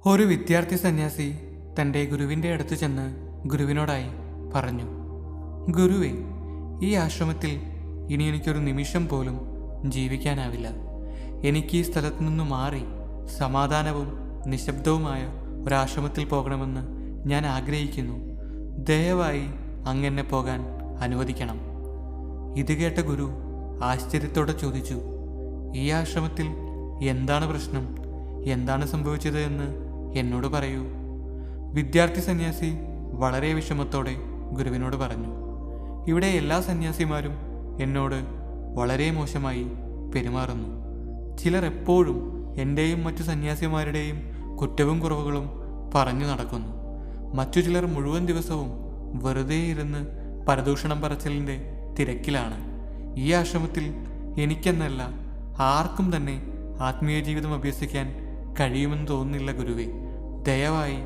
ഒരു വിദ്യാർത്ഥി സന്യാസി തൻ്റെ ഗുരുവിൻ്റെ അടുത്ത് ചെന്ന് ഗുരുവിനോടായി പറഞ്ഞു, ഗുരുവേ, ഈ ആശ്രമത്തിൽ ഇനി എനിക്കൊരു നിമിഷം പോലും ജീവിക്കാനാവില്ല. എനിക്ക് ഈ സ്ഥലത്തു നിന്നു മാറി സമാധാനവും നിശബ്ദവുമായ ഒരാശ്രമത്തിൽ പോകണമെന്ന് ഞാൻ ആഗ്രഹിക്കുന്നു. ദയവായി അങ്ങെന്നെ പോകാൻ അനുവദിക്കണം. ഇത് കേട്ട ഗുരു ആശ്ചര്യത്തോടെ ചോദിച്ചു, ഈ ആശ്രമത്തിൽ എന്താണ് പ്രശ്നം? എന്താണ് സംഭവിച്ചത് എന്ന് എന്നോട് പറയൂ. വിദ്യാർത്ഥി സന്യാസി വളരെ വിഷമത്തോടെ ഗുരുവിനോട് പറഞ്ഞു, ഇവിടെ എല്ലാ സന്യാസിമാരും എന്നോട് വളരെ മോശമായി പെരുമാറുന്നു. ചിലർ എപ്പോഴും എൻ്റെയും മറ്റു സന്യാസിമാരുടെയും കുറ്റവും കുറവുകളും പറഞ്ഞു നടക്കുന്നു. മറ്റു ചിലർ മുഴുവൻ ദിവസവും വെറുതെ ഇരുന്ന് പരദൂഷണം പറച്ചിലിൻ്റെ തിരക്കിലാണ്. ഈ ആശ്രമത്തിൽ എനിക്കെന്നല്ല ആർക്കും തന്നെ ആത്മീയ ജീവിതം അഭ്യസിക്കാൻ കഴിയുമെന്ന് തോന്നുന്നില്ല ഗുരുവേ. ദയവായി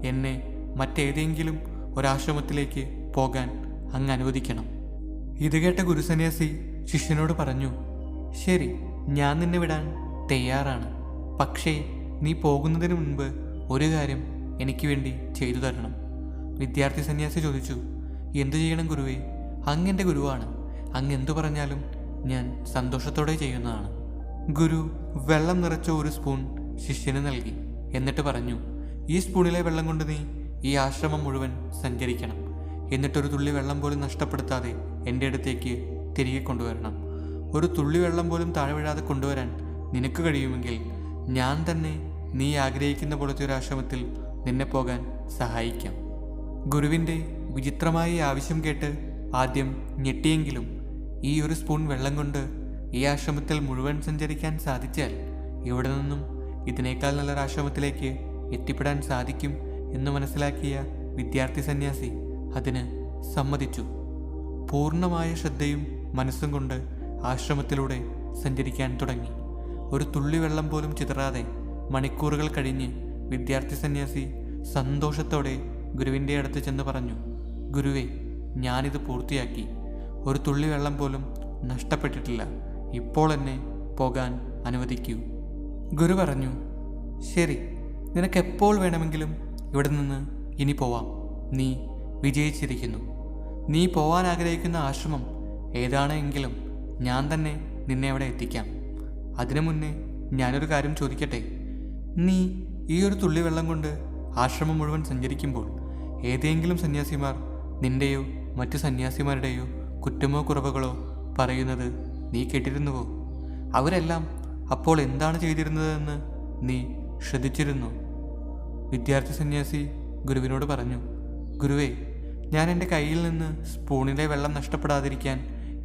എന്നെ മറ്റേതെങ്കിലും ഒരാശ്രമത്തിലേക്ക് പോകാൻ അങ്ങ് അനുവദിക്കണം. ഇത് കേട്ട ഗുരുസന്യാസി ശിഷ്യനോട് പറഞ്ഞു, ശരി, ഞാൻ നിന്നെ വിടാൻ തയ്യാറാണ്. പക്ഷേ നീ പോകുന്നതിന് മുൻപ് ഒരു കാര്യം എനിക്ക് വേണ്ടി ചെയ്തു തരണം. വിദ്യാർത്ഥി സന്യാസി ചോദിച്ചു, എന്തു ചെയ്യണം ഗുരുവേ? അങ്ങ് എൻ്റെ ഗുരുവാണ്. അങ്ങ് എന്തു പറഞ്ഞാലും ഞാൻ സന്തോഷത്തോടെ ചെയ്യുന്നതാണ്. ഗുരു വെള്ളം നിറച്ച ഒരു സ്പൂൺ ശിഷ്യന് നൽകി. എന്നിട്ട് പറഞ്ഞു, ഈ സ്പൂണിലെ വെള്ളം കൊണ്ട് നീ ഈ ആശ്രമം മുഴുവൻ സഞ്ചരിക്കണം. എന്നിട്ടൊരു തുള്ളി വെള്ളം പോലും നഷ്ടപ്പെടുത്താതെ എൻ്റെ അടുത്തേക്ക് തിരികെ കൊണ്ടുവരണം. ഒരു തുള്ളി വെള്ളം പോലും താഴെ വീഴാതെ കൊണ്ടുവരാൻ നിനക്ക് കഴിയുമെങ്കിൽ ഞാൻ തന്നെ നീ ആഗ്രഹിക്കുന്ന പോലത്തെ ഒരു ആശ്രമത്തിൽ നിന്നെ പോകാൻ സഹായിക്കാം. ഗുരുവിൻ്റെ വിചിത്രമായ ഈ ആവശ്യം കേട്ട് ആദ്യം ഞെട്ടിയെങ്കിലും ഈ ഒരു സ്പൂൺ വെള്ളം കൊണ്ട് ഈ ആശ്രമത്തിൽ മുഴുവൻ സഞ്ചരിക്കാൻ സാധിച്ചാൽ ഇവിടെ നിന്നും ഇതിനേക്കാൾ നല്ലൊരു ആശ്രമത്തിലേക്ക് എത്തിപ്പെടാൻ സാധിക്കും എന്ന് മനസ്സിലാക്കിയ വിദ്യാർത്ഥി സന്യാസി അതിന് സമ്മതിച്ചു. പൂർണ്ണമായ ശ്രദ്ധയും മനസ്സും കൊണ്ട് ആശ്രമത്തിലൂടെ സഞ്ചരിക്കാൻ തുടങ്ങി. ഒരു തുള്ളി വെള്ളം പോലും ചിതറാതെ മണിക്കൂറുകൾ കഴിഞ്ഞ് വിദ്യാർത്ഥി സന്യാസി സന്തോഷത്തോടെ ഗുരുവിൻ്റെ അടുത്ത് ചെന്ന് പറഞ്ഞു, ഗുരുവേ, ഞാനിത് പൂർത്തിയാക്കി. ഒരു തുള്ളി വെള്ളം പോലും നഷ്ടപ്പെട്ടിട്ടില്ല. ഇപ്പോൾ എന്നെ പോകാൻ അനുവദിക്കൂ. ഗുരു പറഞ്ഞു, ശരി, നിനക്കെപ്പോൾ വേണമെങ്കിലും ഇവിടെ നിന്ന് ഇനി പോവാം. നീ വിജയിച്ചിരിക്കുന്നു. നീ പോവാൻ ആഗ്രഹിക്കുന്ന ആശ്രമം ഏതാണെങ്കിലും ഞാൻ തന്നെ നിന്നെ അവിടെ എത്തിക്കാം. അതിനു മുന്നേ ഞാനൊരു കാര്യം ചോദിക്കട്ടെ? നീ ഈ ഒരു തുള്ളി വെള്ളം കൊണ്ട് ആശ്രമം മുഴുവൻ സഞ്ചരിക്കുമ്പോൾ ഏതെങ്കിലും സന്യാസിമാർ നിന്റെയോ മറ്റു സന്യാസിമാരുടെയോ കുറ്റമോ കുറവുകളോ പറയുന്നത് നീ കേട്ടിരുന്നുവോ? അവരെല്ലാം അപ്പോൾ എന്താണ് ചെയ്തിരുന്നതെന്ന് നീ ശ്രദ്ധിച്ചിരുന്നു? വിദ്യാർത്ഥി സന്യാസി ഗുരുവിനോട് പറഞ്ഞു, ഗുരുവേ, ഞാൻ എൻ്റെ കയ്യിൽ നിന്ന് സ്പൂണിലെ വെള്ളം നഷ്ടപ്പെടാതിരിക്കാൻ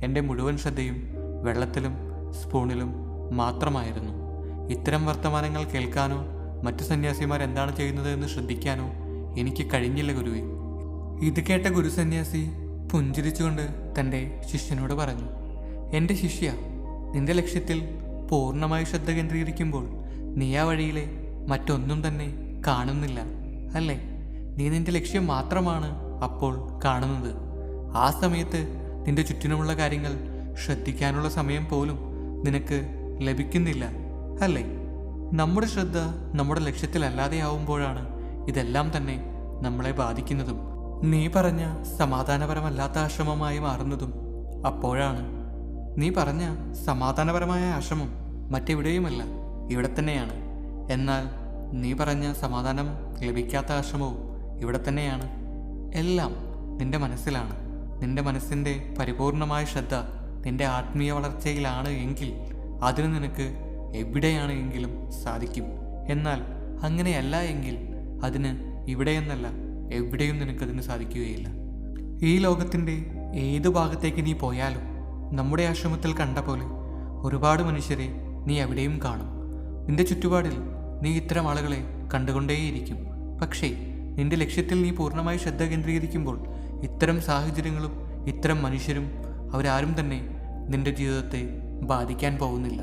എൻ്റെ മുഴുവൻ ശ്രദ്ധയും വെള്ളത്തിലും സ്പൂണിലും മാത്രമായിരുന്നു. ഇത്തരം വർത്തമാനങ്ങൾ കേൾക്കാനോ മറ്റു സന്യാസിമാർ എന്താണ് ചെയ്യുന്നത് എന്ന് ശ്രദ്ധിക്കാനോ എനിക്ക് കഴിഞ്ഞില്ല ഗുരുവേ. ഇത് കേട്ട ഗുരു സന്യാസി പുഞ്ചിരിച്ചുകൊണ്ട് തൻ്റെ ശിഷ്യനോട് പറഞ്ഞു, എൻ്റെ ശിഷ്യ, നിന്റെ ലക്ഷ്യത്തിൽ പൂർണ്ണമായി ശ്രദ്ധ കേന്ദ്രീകരിക്കുമ്പോൾ നീ ആ വഴിയിലെ മറ്റൊന്നും തന്നെ കാണുന്നില്ല, അല്ലേ? നീ നിന്റെ ലക്ഷ്യം മാത്രമാണ് അപ്പോൾ കാണുന്നത്. ആ സമയത്ത് നിന്റെ ചുറ്റിനുമുള്ള കാര്യങ്ങൾ ശ്രദ്ധിക്കാനുള്ള സമയം പോലും നിനക്ക് ലഭിക്കുന്നില്ല, അല്ലേ? നമ്മുടെ ശ്രദ്ധ നമ്മുടെ ലക്ഷ്യത്തിലല്ലാതെയാവുമ്പോഴാണ് ഇതെല്ലാം തന്നെ നമ്മളെ ബാധിക്കുന്നതും നീ പറഞ്ഞ സമാധാനപരമല്ലാത്ത ആശ്രമമായി മാറുന്നതും അപ്പോഴാണ്. നീ പറഞ്ഞ സമാധാനപരമായ ആശ്രമം മറ്റെവിടെയുമല്ല, ഇവിടെ തന്നെയാണ്. എന്നാൽ നീ പറഞ്ഞ സമാധാനം ലഭിക്കാത്ത ആശ്രമവും ഇവിടെ തന്നെയാണ്. എല്ലാം നിന്റെ മനസ്സിലാണ്. നിന്റെ മനസ്സിൻ്റെ പരിപൂർണമായ ശ്രദ്ധ നിന്റെ ആത്മീയ വളർച്ചയിലാണ് എങ്കിൽ അതിന് നിനക്ക് എവിടെയാണ് എങ്കിലും സാധിക്കും. എന്നാൽ അങ്ങനെയല്ല എങ്കിൽ അതിന് ഇവിടെയെന്നല്ല എവിടെയും നിനക്കതിന് സാധിക്കുകയില്ല. ഈ ലോകത്തിൻ്റെ ഏതു ഭാഗത്തേക്ക് നീ പോയാലും നമ്മുടെ ആശ്രമത്തിൽ കണ്ട പോലെ ഒരുപാട് മനുഷ്യരെ നീ എവിടെയും കാണും. നിന്റെ ചുറ്റുപാടിൽ നീ ഇത്തരം ആളുകളെ കണ്ടുകൊണ്ടേയിരിക്കും. പക്ഷേ നിന്റെ ലക്ഷ്യത്തിൽ നീ പൂർണ്ണമായി ശ്രദ്ധ കേന്ദ്രീകരിക്കുമ്പോൾ ഇത്തരം സാഹചര്യങ്ങളും ഇത്തരം മനുഷ്യരും അവരാരും തന്നെ നിന്റെ ജീവിതത്തെ ബാധിക്കാൻ പോകുന്നില്ല.